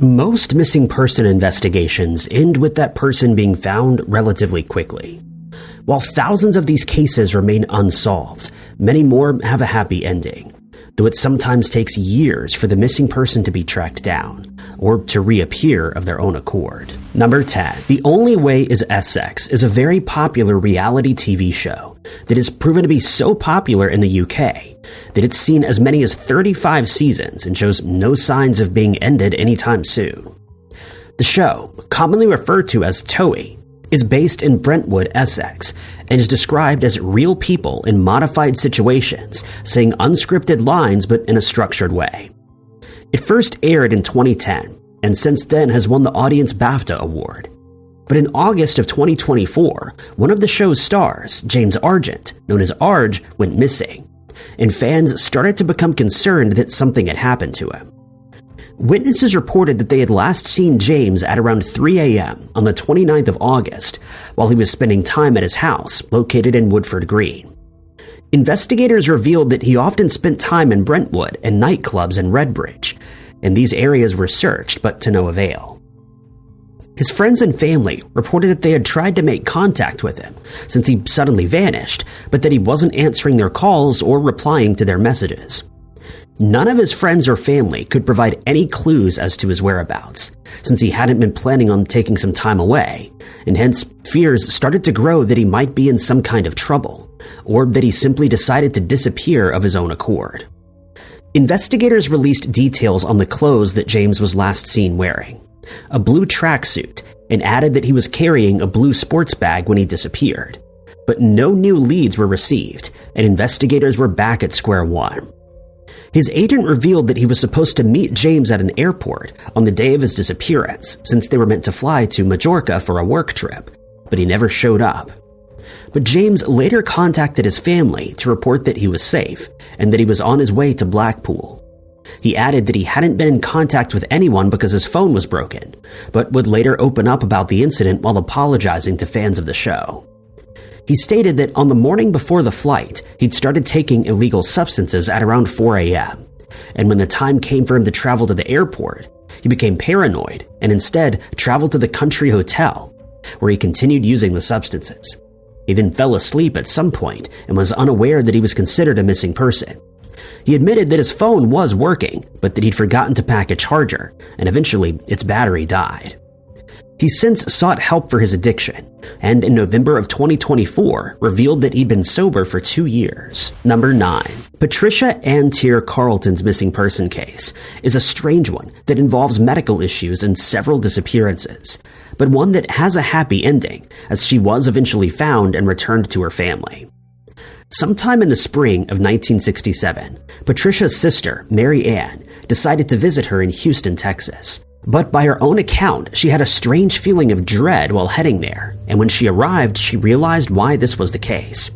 Most missing person investigations end with that person being found relatively quickly. While thousands of these cases remain unsolved, many more have a happy ending, though it sometimes takes years for the missing person to be tracked down, or to reappear of their own accord. Number 10. The Only Way is Essex is a very popular reality TV show that has proven to be so popular in the UK that it's seen as many as 35 seasons and shows no signs of being ended anytime soon. The show, commonly referred to as TOEI, is based in Brentwood, Essex, and is described as real people in modified situations, saying unscripted lines but in a structured way. It first aired in 2010, and since then has won the Audience BAFTA Award. But in August of 2024, one of the show's stars, James Argent, known as Arg, went missing, and fans started to become concerned that something had happened to him. Witnesses reported that they had last seen James at around 3 a.m. on the 29th of August while he was spending time at his house located in Woodford Green. Investigators revealed that he often spent time in Brentwood and nightclubs in Redbridge, and these areas were searched but to no avail. His friends and family reported that they had tried to make contact with him since he suddenly vanished, but that he wasn't answering their calls or replying to their messages. None of his friends or family could provide any clues as to his whereabouts, since he hadn't been planning on taking some time away, and hence fears started to grow that he might be in some kind of trouble, or that he simply decided to disappear of his own accord. Investigators released details on the clothes that James was last seen wearing, a blue tracksuit, and added that he was carrying a blue sports bag when he disappeared. But no new leads were received, and investigators were back at square one. His agent revealed that he was supposed to meet James at an airport on the day of his disappearance, since they were meant to fly to Majorca for a work trip, but he never showed up. But James later contacted his family to report that he was safe and that he was on his way to Blackpool. He added that he hadn't been in contact with anyone because his phone was broken, but would later open up about the incident while apologizing to fans of the show. He stated that on the morning before the flight, he'd started taking illegal substances at around 4 a.m., and when the time came for him to travel to the airport, he became paranoid and instead traveled to the country hotel, where he continued using the substances. He then fell asleep at some point and was unaware that he was considered a missing person. He admitted that his phone was working, but that he'd forgotten to pack a charger, and eventually its battery died. He since sought help for his addiction, and in November of 2024 revealed that he'd been sober for 2 years. Number 9. Patricia Ann Tier Carlton's missing person case is a strange one that involves medical issues and several disappearances, but one that has a happy ending, as she was eventually found and returned to her family. Sometime in the spring of 1967, Patricia's sister, Mary Ann, decided to visit her in Houston, Texas. But by her own account, she had a strange feeling of dread while heading there, and when she arrived, she realized why this was the case.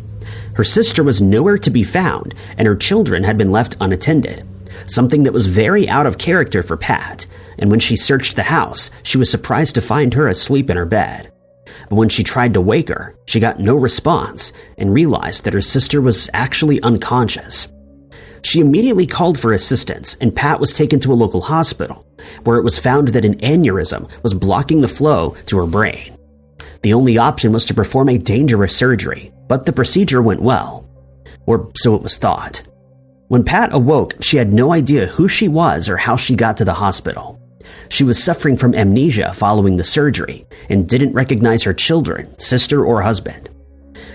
Her sister was nowhere to be found, and her children had been left unattended, something that was very out of character for Pat, and when she searched the house, she was surprised to find her asleep in her bed. But when she tried to wake her, she got no response and realized that her sister was actually unconscious. She immediately called for assistance, and Pat was taken to a local hospital, where it was found that an aneurysm was blocking the flow to her brain. The only option was to perform a dangerous surgery, but the procedure went well. Or so it was thought. When Pat awoke, she had no idea who she was or how she got to the hospital. She was suffering from amnesia following the surgery, and didn't recognize her children, sister, or husband.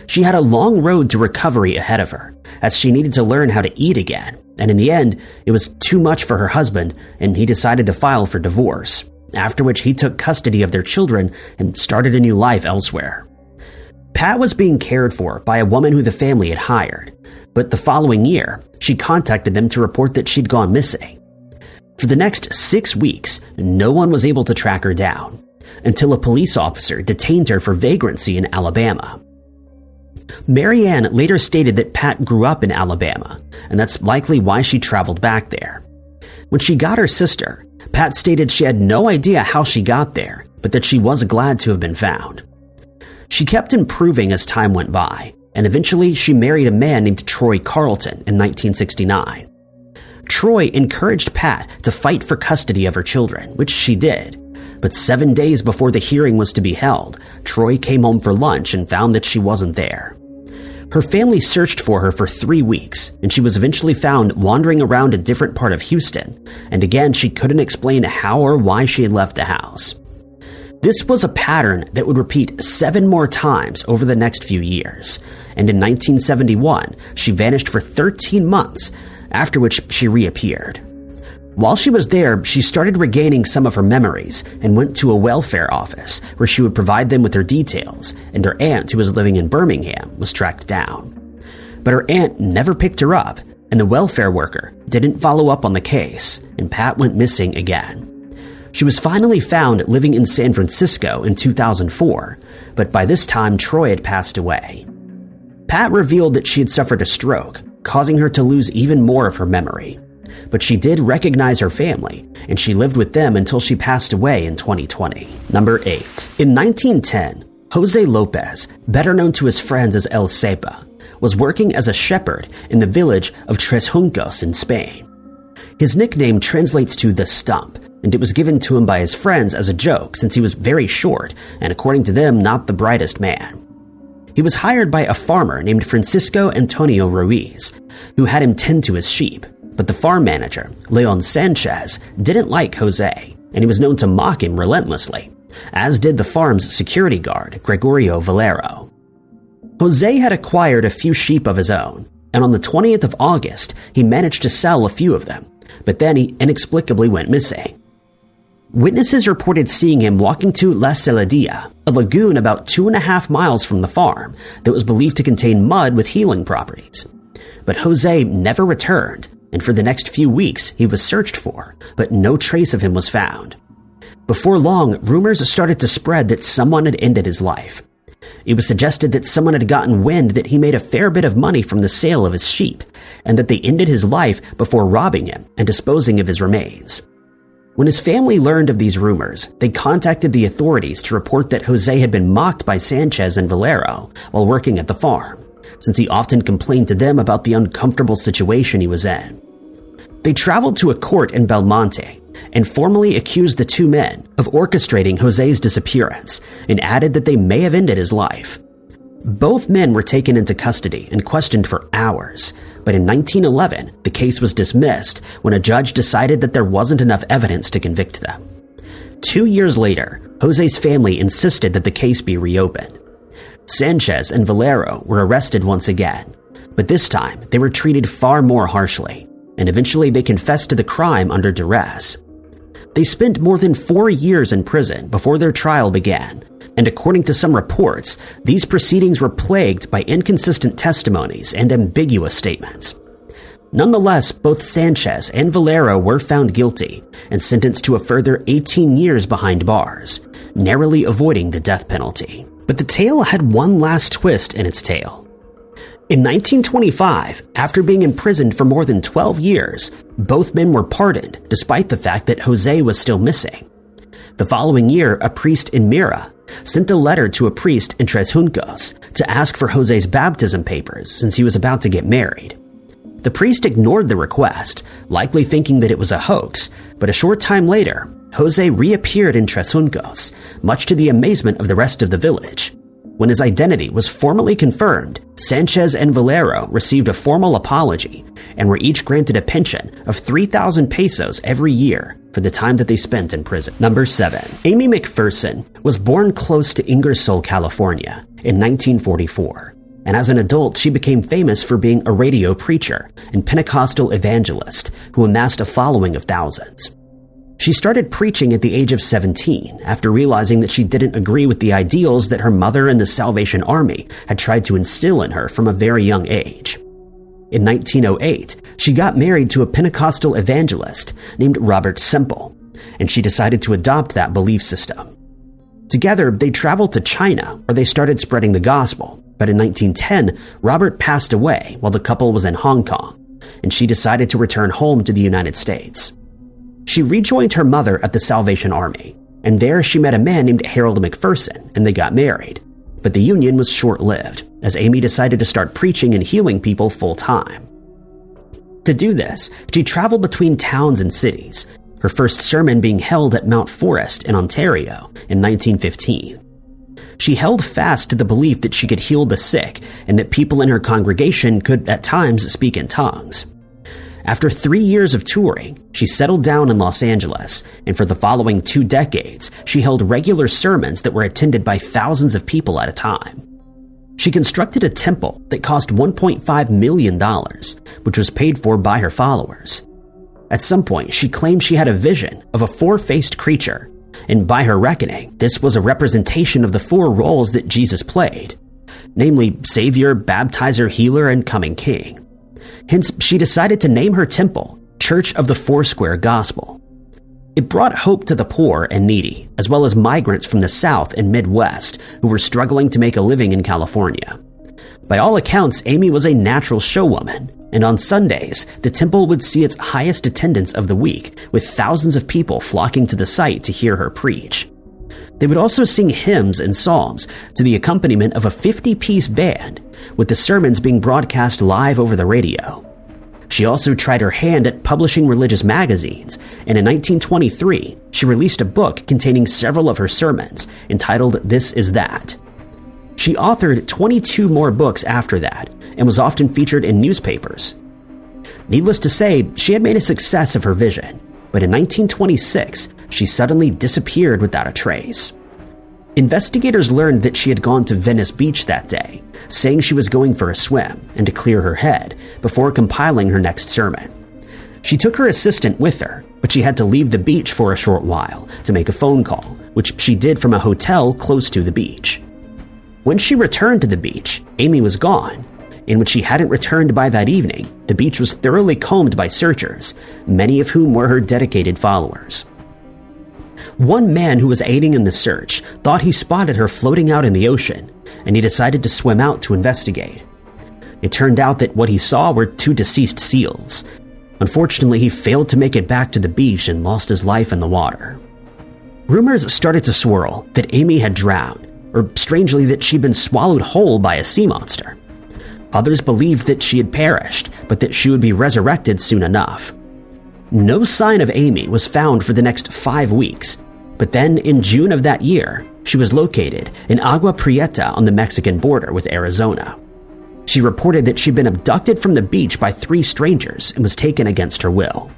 She had a long road to recovery ahead of her, as she needed to learn how to eat again, and in the end, it was too much for her husband, and he decided to file for divorce, after which he took custody of their children and started a new life elsewhere. Pat was being cared for by a woman who the family had hired, but the following year, she contacted them to report that she'd gone missing. For the next 6 weeks, no one was able to track her down, until a police officer detained her for vagrancy in Alabama. Mary Ann later stated that Pat grew up in Alabama, and that's likely why she traveled back there. When she got her sister, Pat stated she had no idea how she got there, but that she was glad to have been found. She kept improving as time went by, and eventually she married a man named Troy Carlton in 1969. Troy encouraged Pat to fight for custody of her children, which she did. But 7 days before the hearing was to be held, Troy came home for lunch and found that she wasn't there. Her family searched for her for 3 weeks, and she was eventually found wandering around a different part of Houston, and again she couldn't explain how or why she had left the house. This was a pattern that would repeat 7 more times over the next few years, and in 1971 she vanished for 13 months, after which she reappeared. While she was there, she started regaining some of her memories and went to a welfare office where she would provide them with her details, and her aunt, who was living in Birmingham, was tracked down. But her aunt never picked her up, and the welfare worker didn't follow up on the case, and Pat went missing again. She was finally found living in San Francisco in 2004, but by this time Troy had passed away. Pat revealed that she had suffered a stroke, causing her to lose even more of her memory. But she did recognize her family, and she lived with them until she passed away in 2020. Number 8. In 1910, Jose Lopez, better known to his friends as El Cepa, was working as a shepherd in the village of Tres Juncos in Spain. His nickname translates to the Stump, and it was given to him by his friends as a joke since he was very short and, according to them, not the brightest man. He was hired by a farmer named Francisco Antonio Ruiz, who had him tend to his sheep. But the farm manager, Leon Sanchez, didn't like Jose, and he was known to mock him relentlessly, as did the farm's security guard, Gregorio Valero. Jose had acquired a few sheep of his own, and on the 20th of August, he managed to sell a few of them, but then he inexplicably went missing. Witnesses reported seeing him walking to La Celadilla, a lagoon about 2.5 miles from the farm that was believed to contain mud with healing properties. But Jose never returned, and for the next few weeks he was searched for, but no trace of him was found. Before long, rumors started to spread that someone had ended his life. It was suggested that someone had gotten wind that he made a fair bit of money from the sale of his sheep, and that they ended his life before robbing him and disposing of his remains. When his family learned of these rumors, they contacted the authorities to report that Jose had been mocked by Sanchez and Valero while working at the farm, since he often complained to them about the uncomfortable situation he was in. They traveled to a court in Belmonte and formally accused the two men of orchestrating Jose's disappearance and added that they may have ended his life. Both men were taken into custody and questioned for hours, but in 1911, the case was dismissed when a judge decided that there wasn't enough evidence to convict them. 2 years later, Jose's family insisted that the case be reopened. Sanchez and Valero were arrested once again, but this time they were treated far more harshly, and eventually they confessed to the crime under duress. They spent more than 4 years in prison before their trial began, and according to some reports, these proceedings were plagued by inconsistent testimonies and ambiguous statements. Nonetheless, both Sanchez and Valero were found guilty and sentenced to a further 18 years behind bars, narrowly avoiding the death penalty. But the tale had one last twist in its tail. In 1925, after being imprisoned for more than 12 years, both men were pardoned despite the fact that Jose was still missing. The following year, a priest in Mira sent a letter to a priest in Tres Juncos to ask for Jose's baptism papers since he was about to get married. The priest ignored the request, likely thinking that it was a hoax, but a short time later, Jose reappeared in Tres Juncos, much to the amazement of the rest of the village. When his identity was formally confirmed, Sanchez and Valero received a formal apology and were each granted a pension of 3,000 pesos every year for the time that they spent in prison. Number 7. Amy McPherson was born close to Ingersoll, California in 1944, and as an adult she became famous for being a radio preacher and Pentecostal evangelist who amassed a following of thousands. She started preaching at the age of 17 after realizing that she didn't agree with the ideals that her mother and the Salvation Army had tried to instill in her from a very young age. In 1908, she got married to a Pentecostal evangelist named Robert Semple, and she decided to adopt that belief system. Together, they traveled to China, where they started spreading the gospel, but in 1910, Robert passed away while the couple was in Hong Kong, and she decided to return home to the United States. She rejoined her mother at the Salvation Army, and there she met a man named Harold McPherson, and they got married. But the union was short-lived, as Amy decided to start preaching and healing people full-time. To do this, she traveled between towns and cities, her first sermon being held at Mount Forest in Ontario in 1915. She held fast to the belief that she could heal the sick and that people in her congregation could at times speak in tongues. After 3 years of touring, she settled down in Los Angeles, and for the following 2 decades, she held regular sermons that were attended by thousands of people at a time. She constructed a temple that cost $1.5 million, which was paid for by her followers. At some point, she claimed she had a vision of a 4-faced creature, and by her reckoning, this was a representation of the 4 roles that Jesus played, namely Savior, Baptizer, Healer, and Coming King. Hence, she decided to name her temple Church of the Foursquare Gospel. It brought hope to the poor and needy, as well as migrants from the South and Midwest who were struggling to make a living in California. By all accounts, Amy was a natural showwoman, and on Sundays, the temple would see its highest attendance of the week, with thousands of people flocking to the site to hear her preach. They would also sing hymns and psalms to the accompaniment of a 50-piece band, with the sermons being broadcast live over the radio. She also tried her hand at publishing religious magazines, and in 1923, she released a book containing several of her sermons, entitled This Is That. She authored 22 more books after that, and was often featured in newspapers. Needless to say, she had made a success of her vision, but in 1926, she suddenly disappeared without a trace. Investigators learned that she had gone to Venice Beach that day, saying she was going for a swim and to clear her head before compiling her next sermon. She took her assistant with her, but she had to leave the beach for a short while to make a phone call, which she did from a hotel close to the beach. When she returned to the beach, Amy was gone, and when she hadn't returned by that evening, the beach was thoroughly combed by searchers, many of whom were her dedicated followers. One man who was aiding in the search thought he spotted her floating out in the ocean, and he decided to swim out to investigate. It turned out that what he saw were 2 deceased seals. Unfortunately, he failed to make it back to the beach and lost his life in the water. Rumors started to swirl that Amy had drowned, or strangely that she'd been swallowed whole by a sea monster. Others believed that she had perished, but that she would be resurrected soon enough. No sign of Amy was found for the next 5 weeks, but then in June of that year, she was located in Agua Prieta on the Mexican border with Arizona. She reported that she'd been abducted from the beach by 3 strangers and was taken against her will.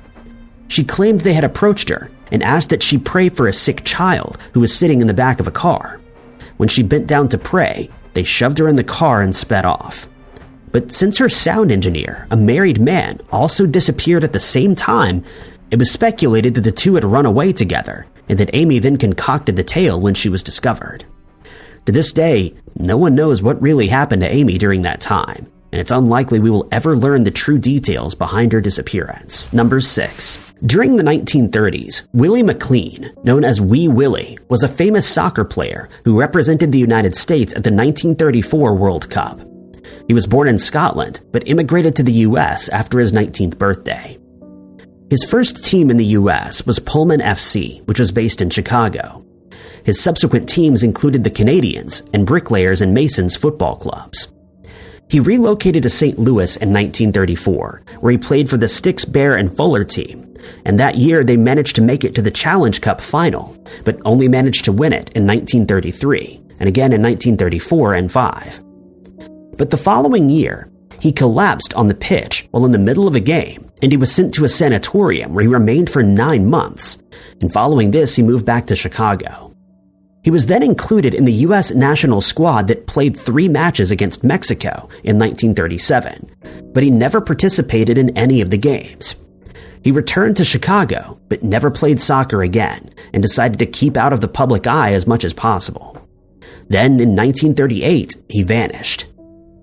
She claimed they had approached her and asked that she pray for a sick child who was sitting in the back of a car. When she bent down to pray, they shoved her in the car and sped off. But since her sound engineer, a married man, also disappeared at the same time, it was speculated that the 2 had run away together, and that Amy then concocted the tale when she was discovered. To this day, no one knows what really happened to Amy during that time, and it's unlikely we will ever learn the true details behind her disappearance. Number 6. During the 1930s, Willie McLean, known as Wee Willie, was a famous soccer player who represented the United States at the 1934 World Cup. He was born in Scotland, but immigrated to the U.S. after his 19th birthday. His first team in the U.S. was Pullman FC, which was based in Chicago. His subsequent teams included the Canadians and Bricklayers and Masons football clubs. He relocated to St. Louis in 1934, where he played for the Sticks, Bear, and Fuller team, and that year they managed to make it to the Challenge Cup final, but only managed to win it in 1933, and again in 1934 and 5. But the following year, he collapsed on the pitch while in the middle of a game, and he was sent to a sanatorium where he remained for 9 months, and following this he moved back to Chicago. He was then included in the U.S. national squad that played 3 matches against Mexico in 1937, but he never participated in any of the games. He returned to Chicago, but never played soccer again, and decided to keep out of the public eye as much as possible. Then, in 1938, he vanished.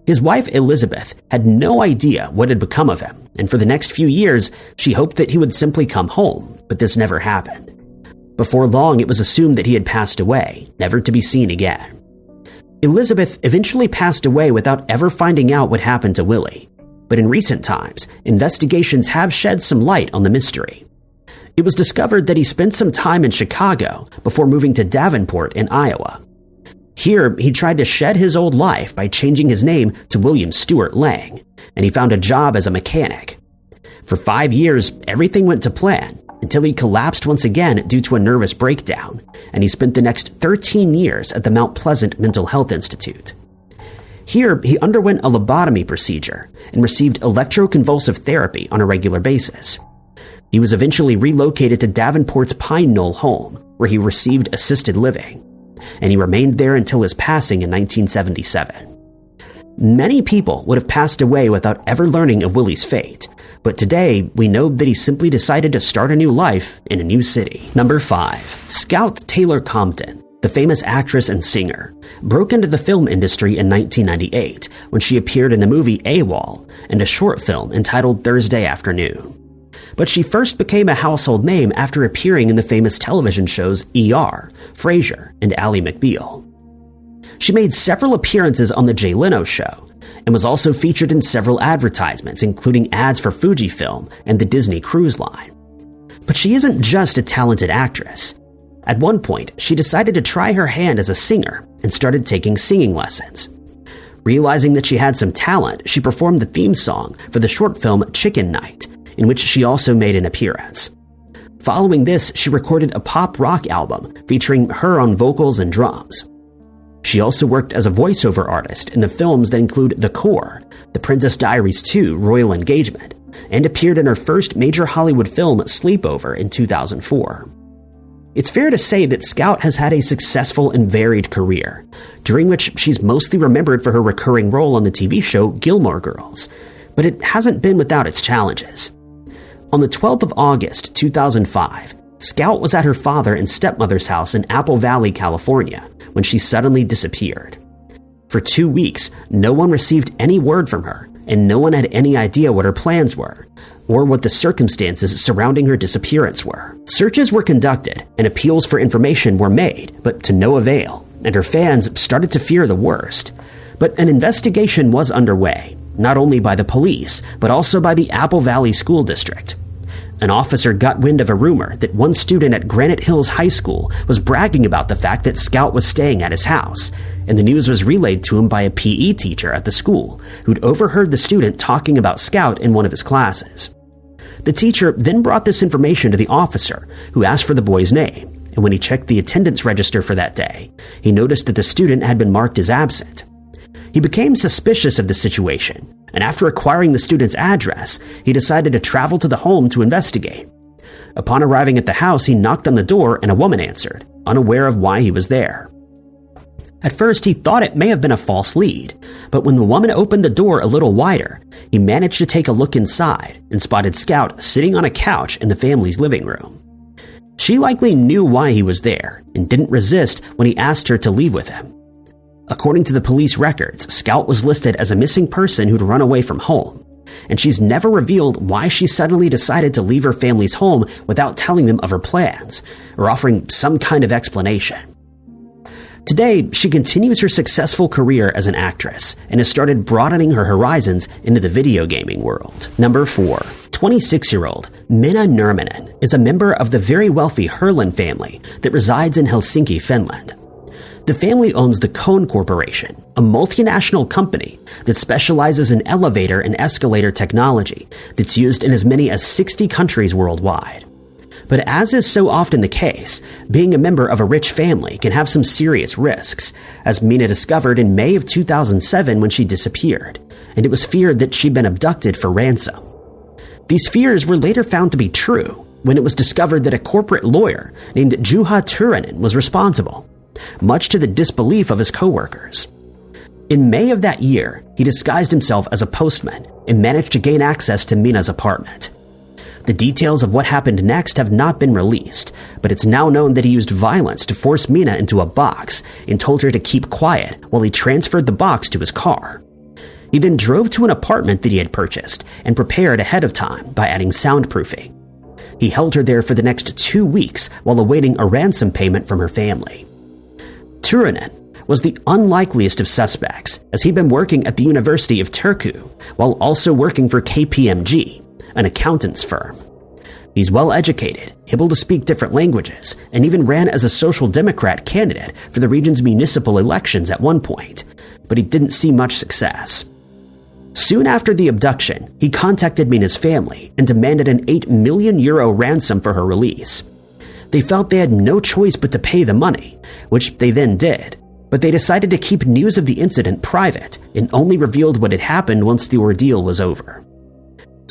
His wife, Elizabeth, had no idea what had become of him, and for the next few years, she hoped that he would simply come home, but this never happened. Before long, it was assumed that he had passed away, never to be seen again. Elizabeth eventually passed away without ever finding out what happened to Willie, but in recent times, investigations have shed some light on the mystery. It was discovered that he spent some time in Chicago before moving to Davenport in Iowa. Here, he tried to shed his old life by changing his name to William Stewart Lang, and he found a job as a mechanic. For 5 years, everything went to plan, until he collapsed once again due to a nervous breakdown, and he spent the next 13 years at the Mount Pleasant Mental Health Institute. Here, he underwent a lobotomy procedure and received electroconvulsive therapy on a regular basis. He was eventually relocated to Davenport's Pine Knoll home, where he received assisted living, and he remained there until his passing in 1977. Many people would have passed away without ever learning of Willie's fate, but today we know that he simply decided to start a new life in a new city. Number 5. Scout Taylor Compton, the famous actress and singer, broke into the film industry in 1998 when she appeared in the movie AWOL and a short film entitled Thursday Afternoon. But she first became a household name after appearing in the famous television shows ER, Frasier, and Ally McBeal. She made several appearances on The Jay Leno Show, and was also featured in several advertisements, including ads for Fujifilm and the Disney Cruise Line. But she isn't just a talented actress. At one point, she decided to try her hand as a singer and started taking singing lessons. Realizing that she had some talent, she performed the theme song for the short film Chicken Night, in which she also made an appearance. Following this, she recorded a pop rock album featuring her on vocals and drums. She also worked as a voiceover artist in the films that include The Core, The Princess Diaries 2: Royal Engagement, and appeared in her first major Hollywood film, Sleepover, in 2004. It's fair to say that Scout has had a successful and varied career, during which she's mostly remembered for her recurring role on the TV show Gilmore Girls, but it hasn't been without its challenges. On the 12th of August, 2005, Scout was at her father and stepmother's house in Apple Valley, California, when she suddenly disappeared. For 2 weeks, no one received any word from her, and no one had any idea what her plans were, or what the circumstances surrounding her disappearance were. Searches were conducted, and appeals for information were made, but to no avail, and her fans started to fear the worst. But an investigation was underway, not only by the police, but also by the Apple Valley School District. An officer got wind of a rumor that one student at Granite Hills High School was bragging about the fact that Scout was staying at his house, and the news was relayed to him by a PE teacher at the school who'd overheard the student talking about Scout in one of his classes. The teacher then brought this information to the officer, who asked for the boy's name, and when he checked the attendance register for that day, he noticed that the student had been marked as absent. He became suspicious of the situation, and after acquiring the student's address, he decided to travel to the home to investigate. Upon arriving at the house, he knocked on the door and a woman answered, unaware of why he was there. At first, he thought it may have been a false lead, but when the woman opened the door a little wider, he managed to take a look inside and spotted Scout sitting on a couch in the family's living room. She likely knew why he was there and didn't resist when he asked her to leave with him. According to the police records, Scout was listed as a missing person who'd run away from home, and she's never revealed why she suddenly decided to leave her family's home without telling them of her plans or offering some kind of explanation. Today, she continues her successful career as an actress and has started broadening her horizons into the video gaming world. Number 4. 26-year-old Minna Nurminen is a member of the very wealthy Herlin family that resides in Helsinki, Finland. The family owns the Cone Corporation, a multinational company that specializes in elevator and escalator technology that's used in as many as 60 countries worldwide. But as is so often the case, being a member of a rich family can have some serious risks, as Minna discovered in May of 2007 when she disappeared, and it was feared that she'd been abducted for ransom. These fears were later found to be true when it was discovered that a corporate lawyer named Juha Turunen was responsible, much to the disbelief of his coworkers. In May of that year, he disguised himself as a postman and managed to gain access to Minna's apartment. The details of what happened next have not been released, but it's now known that he used violence to force Minna into a box and told her to keep quiet while he transferred the box to his car. He then drove to an apartment that he had purchased and prepared ahead of time by adding soundproofing. He held her there for the next 2 weeks while awaiting a ransom payment from her family. Turunen was the unlikeliest of suspects, as he'd been working at the University of Turku while also working for KPMG, an accountant's firm. He's well educated, able to speak different languages, and even ran as a Social Democrat candidate for the region's municipal elections at one point, but he didn't see much success. Soon after the abduction, he contacted Mina's family and demanded an €8 million ransom for her release. They felt they had no choice but to pay the money, which they then did, but they decided to keep news of the incident private and only revealed what had happened once the ordeal was over.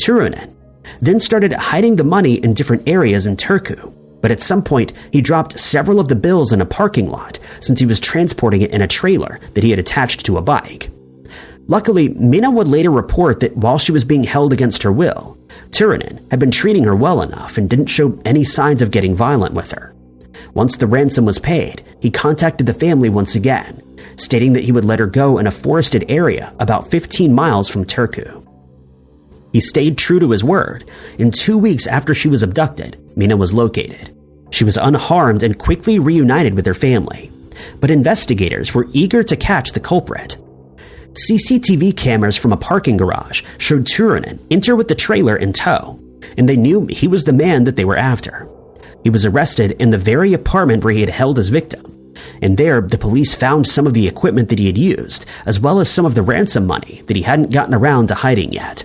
Turunen then started hiding the money in different areas in Turku, but at some point he dropped several of the bills in a parking lot since he was transporting it in a trailer that he had attached to a bike. Luckily, Mina would later report that while she was being held against her will, Turunen had been treating her well enough and didn't show any signs of getting violent with her. Once the ransom was paid, he contacted the family once again, stating that he would let her go in a forested area about 15 miles from Turku. He stayed true to his word, and 2 weeks after she was abducted, Mina was located. She was unharmed and quickly reunited with her family, but investigators were eager to catch the culprit. CCTV cameras from a parking garage showed Turunen enter with the trailer in tow, and they knew he was the man that they were after. He was arrested in the very apartment where he had held his victim, and there the police found some of the equipment that he had used, as well as some of the ransom money that he hadn't gotten around to hiding yet.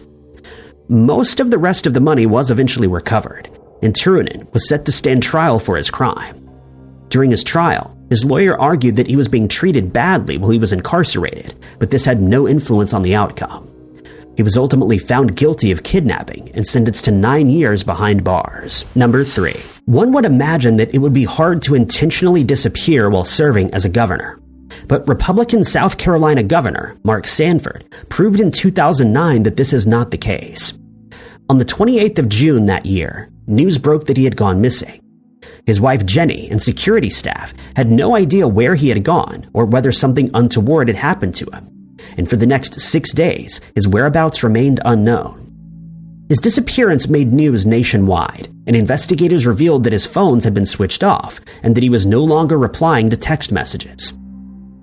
Most of the rest of the money was eventually recovered, and Turunen was set to stand trial for his crime. During his trial, his lawyer argued that he was being treated badly while he was incarcerated, but this had no influence on the outcome. He was ultimately found guilty of kidnapping and sentenced to 9 years behind bars. Number 3. One would imagine that it would be hard to intentionally disappear while serving as a governor. But Republican South Carolina Governor Mark Sanford proved in 2009 that this is not the case. On the 28th of June that year, news broke that he had gone missing. His wife Jenny and security staff had no idea where he had gone or whether something untoward had happened to him, and for the next 6 days, his whereabouts remained unknown. His disappearance made news nationwide, and investigators revealed that his phones had been switched off and that he was no longer replying to text messages.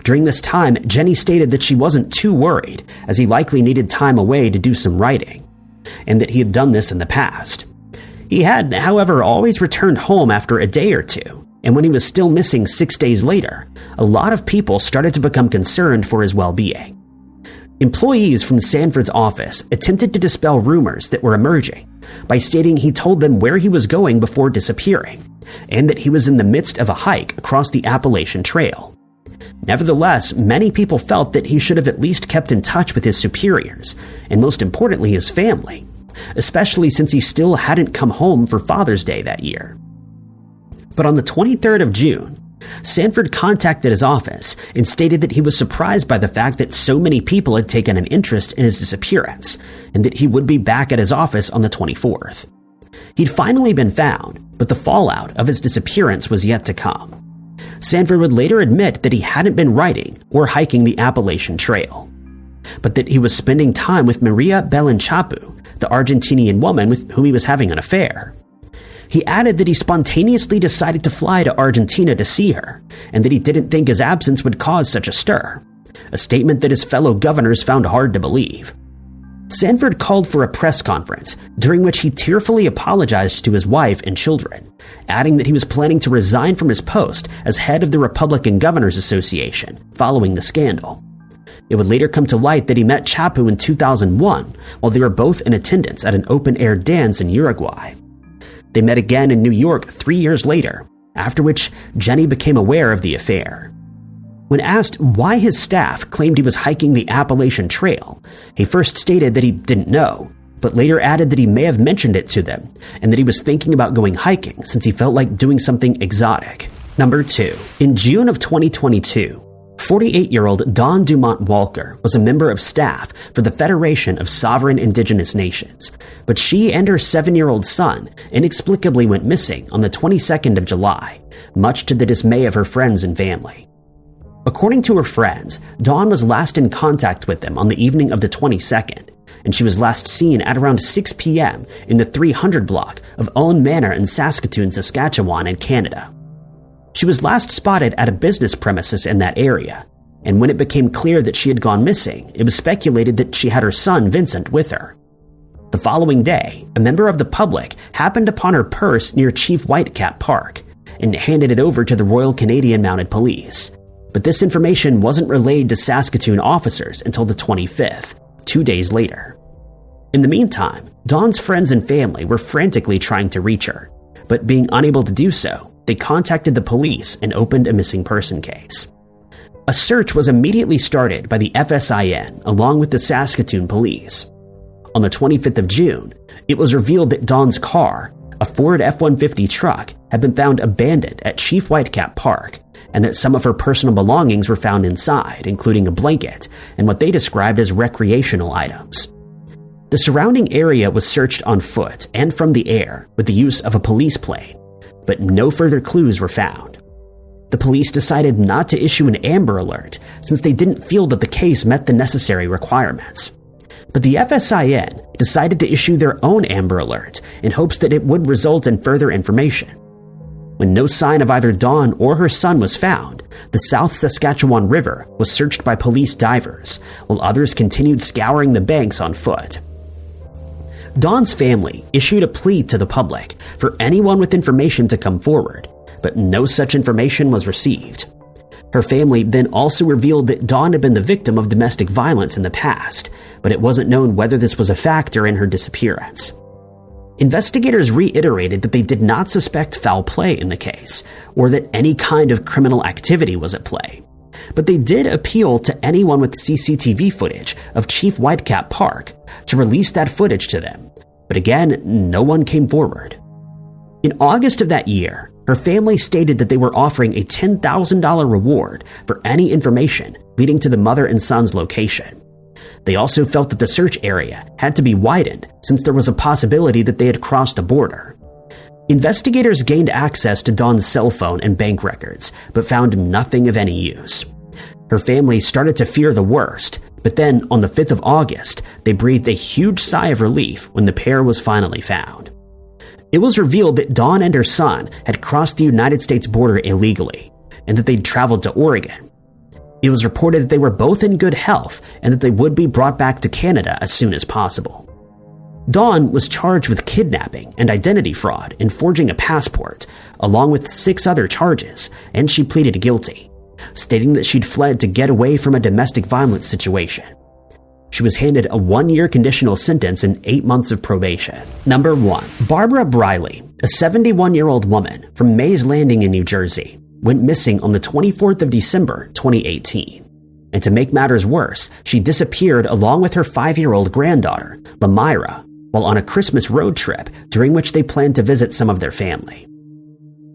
During this time, Jenny stated that she wasn't too worried, as he likely needed time away to do some writing, and that he had done this in the past. He had, however, always returned home after a day or two, and when he was still missing 6 days later, a lot of people started to become concerned for his well-being. Employees from Sanford's office attempted to dispel rumors that were emerging by stating he told them where he was going before disappearing, and that he was in the midst of a hike across the Appalachian Trail. Nevertheless, many people felt that he should have at least kept in touch with his superiors, and most importantly his family, especially since he still hadn't come home for Father's Day that year. But on the 23rd of June, Sanford contacted his office and stated that he was surprised by the fact that so many people had taken an interest in his disappearance, and that he would be back at his office on the 24th. He'd finally been found, but the fallout of his disappearance was yet to come. Sanford would later admit that he hadn't been writing or hiking the Appalachian Trail, but that he was spending time with Maria Belinchapu, the Argentinian woman with whom he was having an affair. He added that he spontaneously decided to fly to Argentina to see her, and that he didn't think his absence would cause such a stir, a statement that his fellow governors found hard to believe. Sanford called for a press conference, during which he tearfully apologized to his wife and children, adding that he was planning to resign from his post as head of the Republican Governors Association following the scandal. It would later come to light that he met Chapu in 2001 while they were both in attendance at an open-air dance in Uruguay. They met again in New York 3 years later, after which Jenny became aware of the affair. When asked why his staff claimed he was hiking the Appalachian Trail, he first stated that he didn't know, but later added that he may have mentioned it to them, and that he was thinking about going hiking since he felt like doing something exotic. Number 2. In June of 2022, 48-year-old Dawn Dumont Walker was a member of staff for the Federation of Sovereign Indigenous Nations, but she and her 7-year-old son inexplicably went missing on the 22nd of July, much to the dismay of her friends and family. According to her friends, Dawn was last in contact with them on the evening of the 22nd, and she was last seen at around 6 p.m. in the 300 block of Owen Manor in Saskatoon, Saskatchewan in Canada. She was last spotted at a business premises in that area, and when it became clear that she had gone missing, it was speculated that she had her son Vincent with her. The following day, a member of the public happened upon her purse near Chief Whitecap Park and handed it over to the Royal Canadian Mounted Police. But this information wasn't relayed to Saskatoon officers until the 25th, 2 days later. In the meantime, Dawn's friends and family were frantically trying to reach her, but being unable to do so, they contacted the police and opened a missing person case. A search was immediately started by the FSIN along with the Saskatoon police. On the 25th of June, it was revealed that Dawn's car, a Ford F-150 truck, had been found abandoned at Chief Whitecap Park, and that some of her personal belongings were found inside, including a blanket and what they described as recreational items. The surrounding area was searched on foot and from the air with the use of a police plane, but no further clues were found. The police decided not to issue an Amber Alert since they didn't feel that the case met the necessary requirements. But the FSIN decided to issue their own Amber Alert in hopes that it would result in further information. When no sign of either Dawn or her son was found, the South Saskatchewan River was searched by police divers, while others continued scouring the banks on foot. Dawn's family issued a plea to the public for anyone with information to come forward, but no such information was received. Her family then also revealed that Dawn had been the victim of domestic violence in the past, but it wasn't known whether this was a factor in her disappearance. Investigators reiterated that they did not suspect foul play in the case, or that any kind of criminal activity was at play. But they did appeal to anyone with CCTV footage of Chief Whitecap Park to release that footage to them, but again, no one came forward. In August of that year, her family stated that they were offering a $10,000 reward for any information leading to the mother and son's location. They also felt that the search area had to be widened since there was a possibility that they had crossed the border. Investigators gained access to Dawn's cell phone and bank records, but found nothing of any use. Her family started to fear the worst, but then on the 5th of August, they breathed a huge sigh of relief when the pair was finally found. It was revealed that Dawn and her son had crossed the United States border illegally, and that they'd traveled to Oregon. It was reported that they were both in good health and that they would be brought back to Canada as soon as possible. Dawn was charged with kidnapping and identity fraud and forging a passport, along with 6 other charges, and she pleaded guilty, stating that she'd fled to get away from a domestic violence situation. She was handed a 1-year conditional sentence and 8 months of probation. Number 1. Barbara Briley, a 71-year-old woman from Mays Landing in New Jersey, went missing on the 24th of December, 2018. And to make matters worse, she disappeared along with her 5-year-old granddaughter, Lamira, while on a Christmas road trip during which they planned to visit some of their family.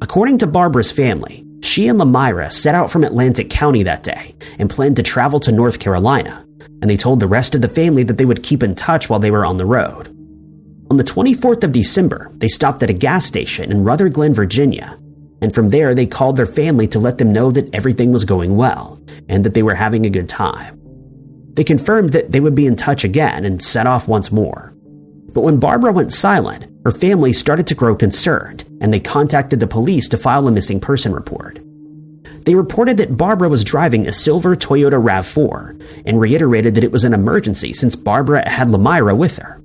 According to Barbara's family, she and Lamira set out from Atlantic County that day and planned to travel to North Carolina, and they told the rest of the family that they would keep in touch while they were on the road. On the 24th of December, they stopped at a gas station in Rutherglen, Virginia, and from there they called their family to let them know that everything was going well and that they were having a good time. They confirmed that they would be in touch again and set off once more. But when Barbara went silent, her family started to grow concerned, and they contacted the police to file a missing person report. They reported that Barbara was driving a silver Toyota RAV4 and reiterated that it was an emergency since Barbara had Lamira with her.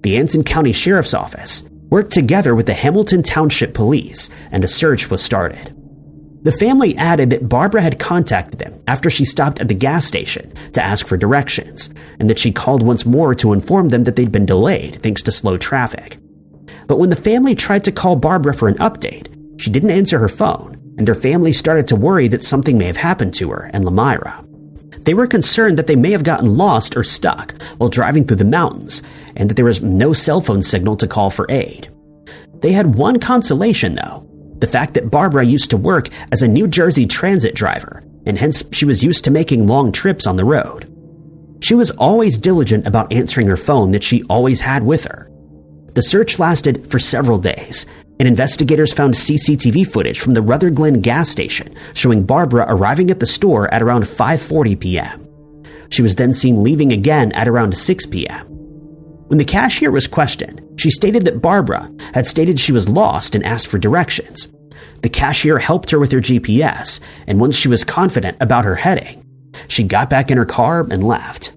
The Anson County Sheriff's Office worked together with the Hamilton Township Police, and a search was started. The family added that Barbara had contacted them after she stopped at the gas station to ask for directions, and that she called once more to inform them that they'd been delayed thanks to slow traffic. But when the family tried to call Barbara for an update, she didn't answer her phone, and their family started to worry that something may have happened to her and Lamira. They were concerned that they may have gotten lost or stuck while driving through the mountains, and that there was no cell phone signal to call for aid. They had one consolation, though, the fact that Barbara used to work as a New Jersey transit driver, and hence she was used to making long trips on the road. She was always diligent about answering her phone that she always had with her. The search lasted for several days, and investigators found CCTV footage from the Rutherglen gas station showing Barbara arriving at the store at around 5:40 p.m. She was then seen leaving again at around 6 p.m. When the cashier was questioned, she stated that Barbara had stated she was lost and asked for directions. The cashier helped her with her GPS, and once she was confident about her heading, she got back in her car and left.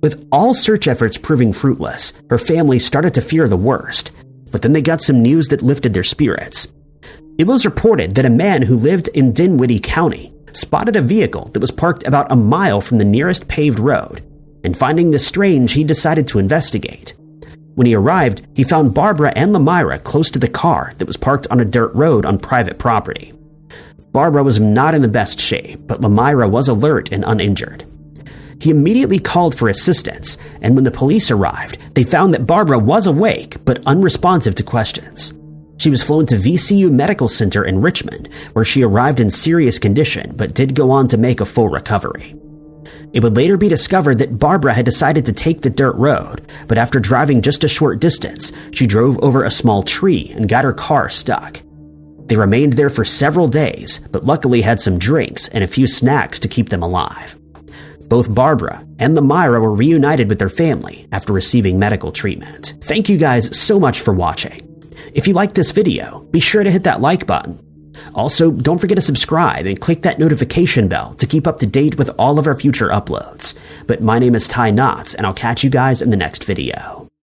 With all search efforts proving fruitless, her family started to fear the worst, but then they got some news that lifted their spirits. It was reported that a man who lived in Dinwiddie County spotted a vehicle that was parked about a mile from the nearest paved road, and finding this strange, he decided to investigate. When he arrived, he found Barbara and Lamira close to the car that was parked on a dirt road on private property. Barbara was not in the best shape, but Lamira was alert and uninjured. He immediately called for assistance, and when the police arrived, they found that Barbara was awake but unresponsive to questions. She was flown to VCU Medical Center in Richmond, where she arrived in serious condition but did go on to make a full recovery. It would later be discovered that Barbara had decided to take the dirt road, but after driving just a short distance, she drove over a small tree and got her car stuck. They remained there for several days, but luckily had some drinks and a few snacks to keep them alive. Both Barbara and Lamira were reunited with their family after receiving medical treatment. Thank you guys so much for watching. If you liked this video, be sure to hit that like button. Also, don't forget to subscribe and click that notification bell to keep up to date with all of our future uploads. But my name is Ty Knotts, and I'll catch you guys in the next video.